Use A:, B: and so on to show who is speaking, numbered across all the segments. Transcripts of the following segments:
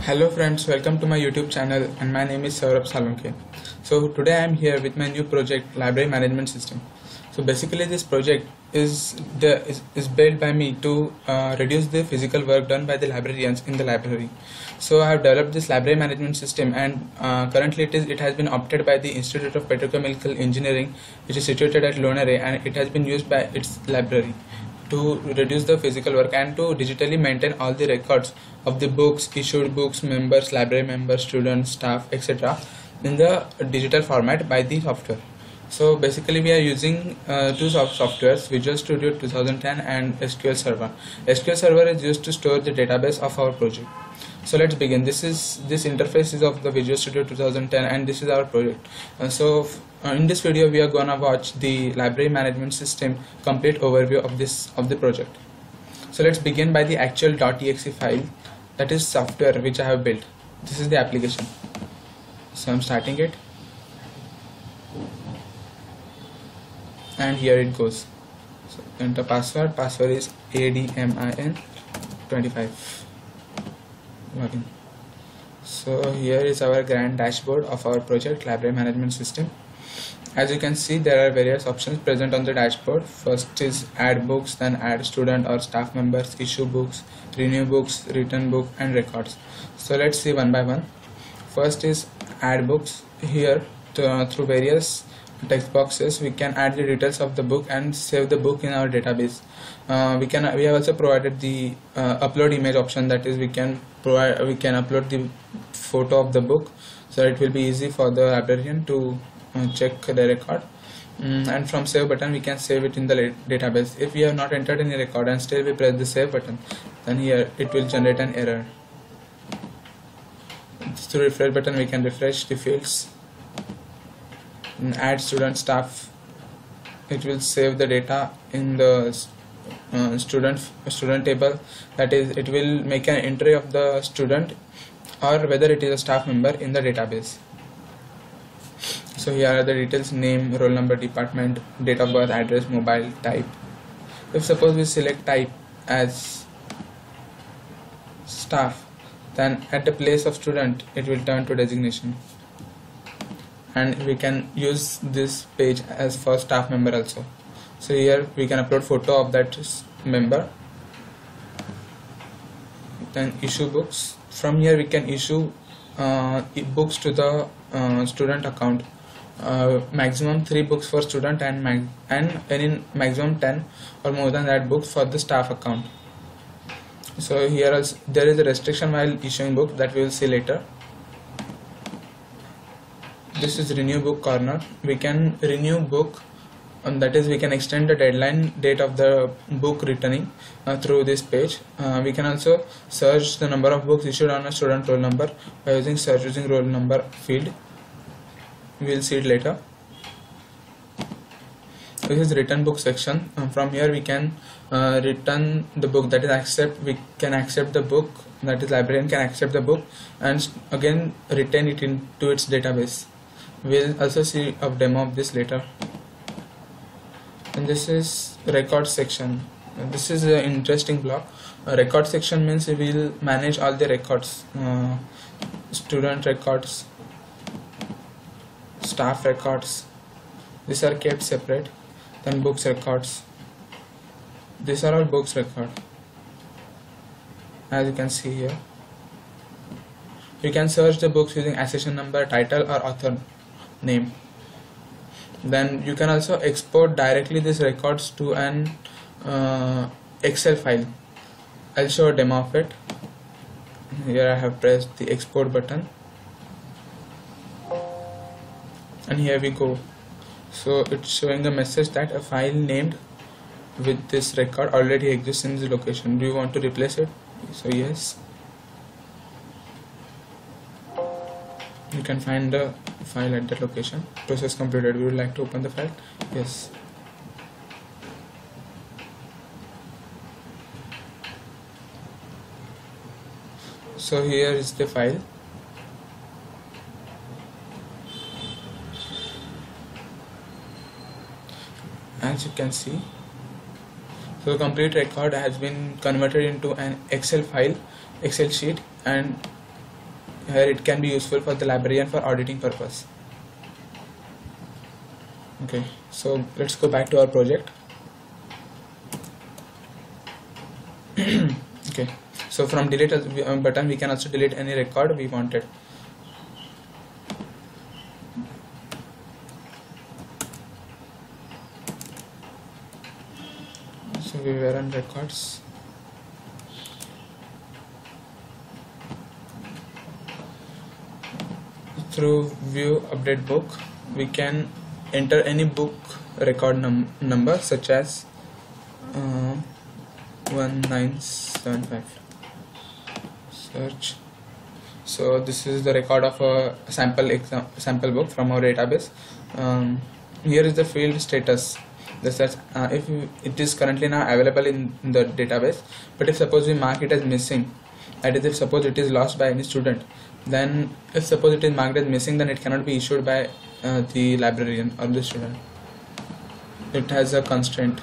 A: Hello friends, welcome to my YouTube channel and my name is Saurabh Salonke. So today I am here with my new project Library Management System. So basically this project is built by me to reduce the physical work done by the librarians in the library. So I have developed this library management system and currently it has been opted by the Institute of Petrochemical Engineering, which is situated at Lonare, and it has been used by its library to reduce the physical work and to digitally maintain all the records of the books, issued books, members, library members, students, staff, etc. in the digital format by the software. So basically we are using two softwares, Visual Studio 2010 and SQL Server. SQL Server is used to store the database of our project. So let's begin. This interface is of the Visual Studio 2010 and this is our project. In this video we are gonna watch the library management system complete overview of the project. So let's begin by the actual .exe file, that is software which I have built. This is the application. So I'm starting it and here it goes. So enter password is admin25. Login. So here is our grand dashboard of our project library management system. As you can see, there are various options present on the dashboard. First is add books, then add student or staff members, issue books, renew books, return book, and records. So let's see one by one. First is add books. Here through various text boxes we can add the details of the book and save the book in our database. We have also provided the upload image option, that is we can upload the photo of the book, so it will be easy for the librarian to check the record. And from save button we can save it in the database. If we have not entered any record and still we press the save button, then here it will generate an error. Through refresh button we can refresh the fields. Add student staff, it will save the data in the student table, that is it will make an entry of the student or whether it is a staff member in the database. So here are the details: name, roll number, department, date of birth, address, mobile, type. If suppose we select type as staff, then at the place of student it will turn to designation, and we can use this page as for staff member also. So here we can upload photo of that member. Then issue books. From here we can issue books to the student account. Maximum 3 books for student and any maximum 10 or more than that books for the staff account. So here also there is a restriction while issuing book that we will see later. This is renew book corner. We can renew book, that is we can extend the deadline date of the book returning through this page. We can also search the number of books issued on a student roll number by using roll number field. We will see it later. This is return book section. From here we can return the book, that is we can accept the book, that is librarian can accept the book and again retain it into its database. We'll also see a demo of this later. And this is record section. This is an interesting block. Record section means we will manage all the records, student records, staff records. These are kept separate. Then books records. These are all books record. As you can see here, you can search the books using accession number, title, or author name. Then you can also export directly these records to an Excel file. I'll show a demo of it. Here I have pressed the export button and here we go. So it's showing a message that a file named with this record already exists in this location. Do you want to replace it? So yes, you can find the file at that location. Process completed. We would like to open the file. Yes. So here is the file. As you can see, so the complete record has been converted into an Excel file, Excel sheet, and here it can be useful for the librarian for auditing purpose. Okay, so let's go back to our project. Okay, so from delete button we can also delete any record we wanted. So we were on records. Through view update book we can enter any book record number such as 1975. Search. So this is the record of a sample book from our database. Here is the field status. This says if it is currently now available in the database, but if suppose we mark it as missing, that is if suppose it is lost by any student, then if suppose it is marked as missing, then it cannot be issued by the librarian or the student. It has a constraint.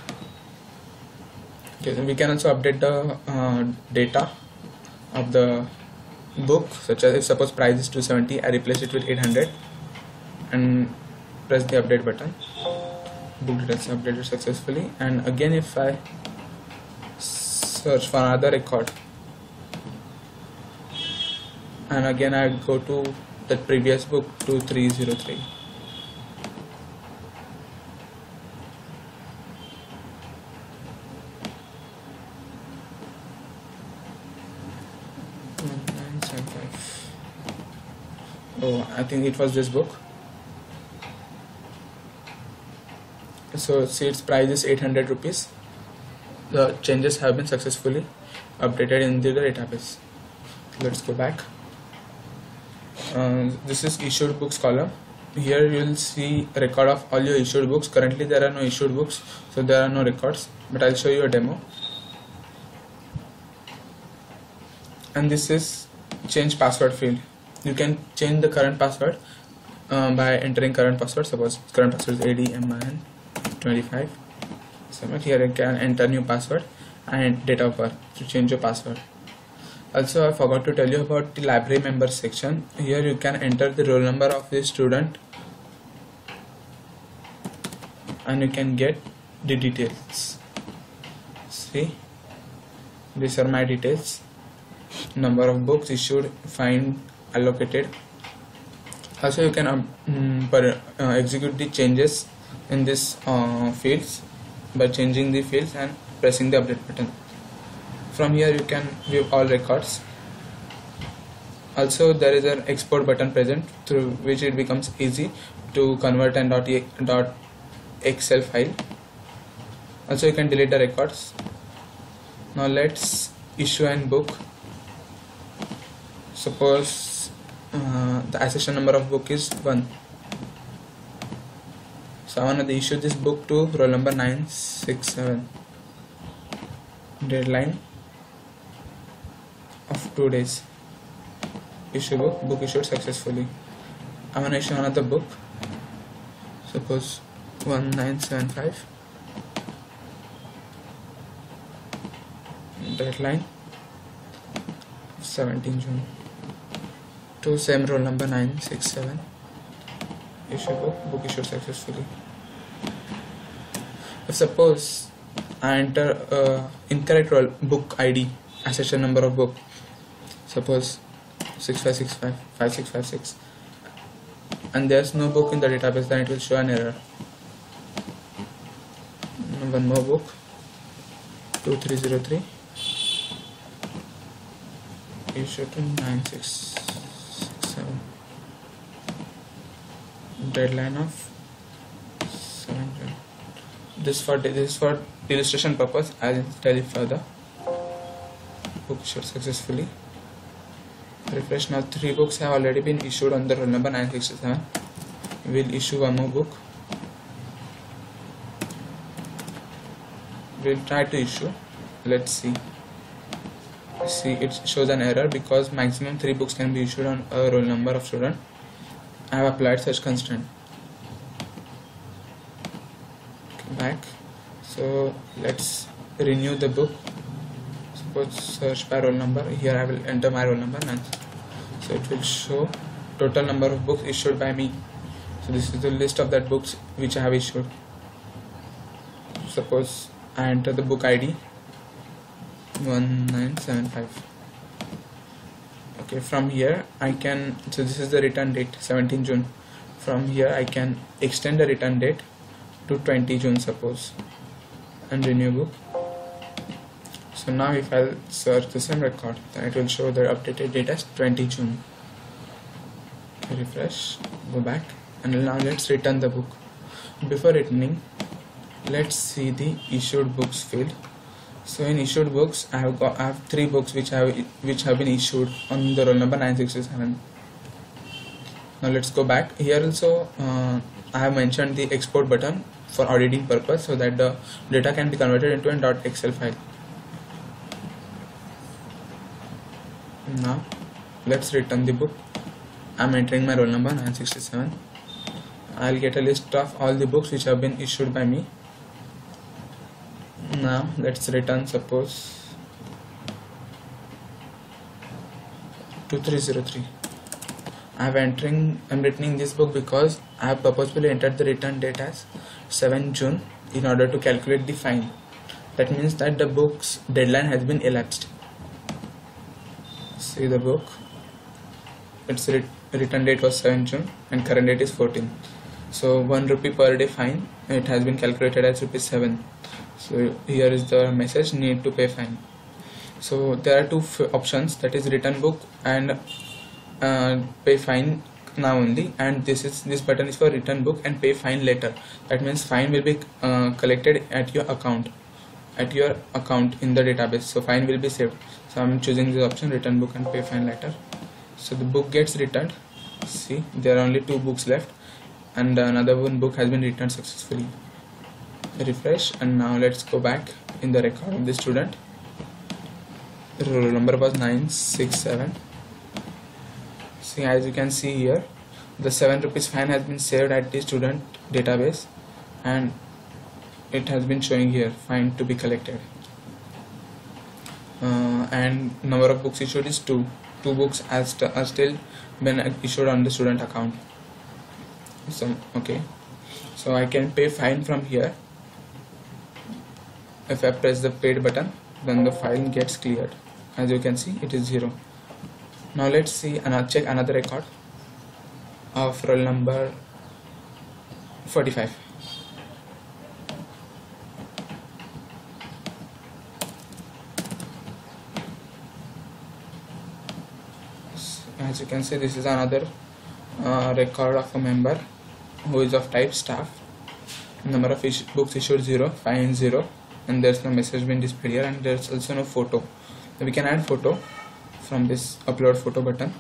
A: Okay, we can also update the data of the book, such as if suppose price is 270, I replace it with 800 and press the update button. Book details updated successfully. And again if I search for another record and again I go to the previous book 2303, oh, I think it was this book. So see, its price is 800 rupees. The changes have been successfully updated in the database. Let's go back. This is issued books column. Here you will see a record of all your issued books. Currently there are no issued books, so there are no records, but I'll show you a demo. And this is change password field. You can change the current password by entering current password. Suppose current password is ADMIN25. So here you can enter new password and date of birth to change your password. Also I forgot to tell you about the library members section. Here you can enter the roll number of the student and you can get the details. See, these are my details: number of books issued, fined, allocated. Also you can execute the changes in this fields by changing the fields and pressing the update button. From here you can view all records. Also there is an export button present through which it becomes easy to convert an .excel file. Also you can delete the records. Now let's issue an book. Suppose the accession number of book is 1. So I want to issue this book to roll number 967. Deadline of 2 days. Issue book issued successfully. I want to issue another book. Suppose 1975. Deadline 17 June. To same roll number 967. Issue book issued successfully. If suppose I enter incorrect roll book ID, accession number of book, suppose 6565 5656, and there's no book in the database, then it will show an error. One more book, 2303, issue to 9667, deadline of 7 June. This is for illustration purpose. I'll tell you further. Book issued successfully. Refresh. Now 3 books have already been issued on the roll number 967. We'll issue one more book. We'll try to issue. Let's see. See, it shows an error because maximum 3 books can be issued on a roll number of student. I have applied such constraint. Back. So let's renew the book. Suppose search by roll number. Here I will enter my roll number. So it will show total number of books issued by me. So this is the list of that books which I have issued. Suppose I enter the book ID 1975. Okay, from here I can, so this is the return date 17 June. From here I can extend the return date to 20 June suppose, and renew book. So now if I'll search the same record, then it will show the updated date as 20 June. Refresh, go back, and now let's return the book. Before returning, let's see the issued books field. So in issued books, I have 3 books which have been issued on the roll number 967. Now let's go back. Here also I have mentioned the export button for auditing purpose, so that the data can be converted into an .excel file. Now let's return the book. I'm entering my roll number 967. I'll get a list of all the books which have been issued by me. Now let's return suppose 2303. I'm returning this book because I have purposefully entered the return date as 7 June in order to calculate the fine. That means that the book's deadline has been elapsed. See the book, its return date was 7 June and current date is 14. So 1 rupee per day fine, it has been calculated as ₹7. So here is the message, need to pay fine. So there are 2 options, that is return book and pay fine now only, and this button is for return book and pay fine later. That means fine will be collected at your account in the database, so fine will be saved. So I'm choosing this option, return book and pay fine later. So the book gets returned. See, there are only 2 books left and another one book has been returned successfully. Refresh, and now let's go back in the record of the student. The roll number was 967. See, as you can see here, the 7 rupees fine has been saved at the student database and it has been showing here fine to be collected. And number of books issued is 2. 2 books are still been issued on the student account. So okay, so I can pay fine from here. If I press the paid button, then the file gets cleared. As you can see, it is 0. Now let's see and check another record of roll number 45. As you can see, this is another record of a member who is of type staff. Number of books issued 0, fine 0, and there's no message being displayed here, and there's also no photo. We can add photo from this upload photo button.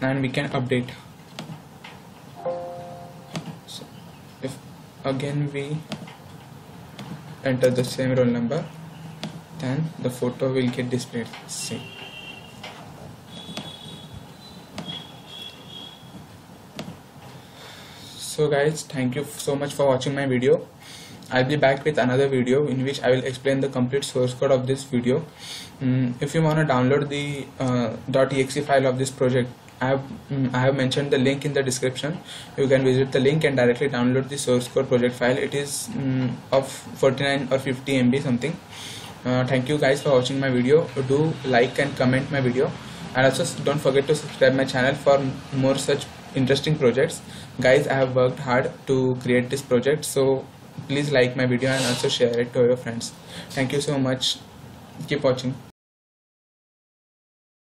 A: And we can update. So if again we enter the same roll number, then the photo will get displayed. See. So guys, thank you so much for watching my video. I'll be back with another video in which I will explain the complete source code of this video. If you want to download the .exe file of this project, I have mentioned the link in the description. You can visit the link and directly download the source code project file. It is of 49 or 50 MB something. Thank you guys for watching my video. Do like and comment my video, and also don't forget to subscribe my channel for more such interesting projects. Guys, I have worked hard to create this project, so please like my video and also share it to your friends. Thank you so much. Keep watching.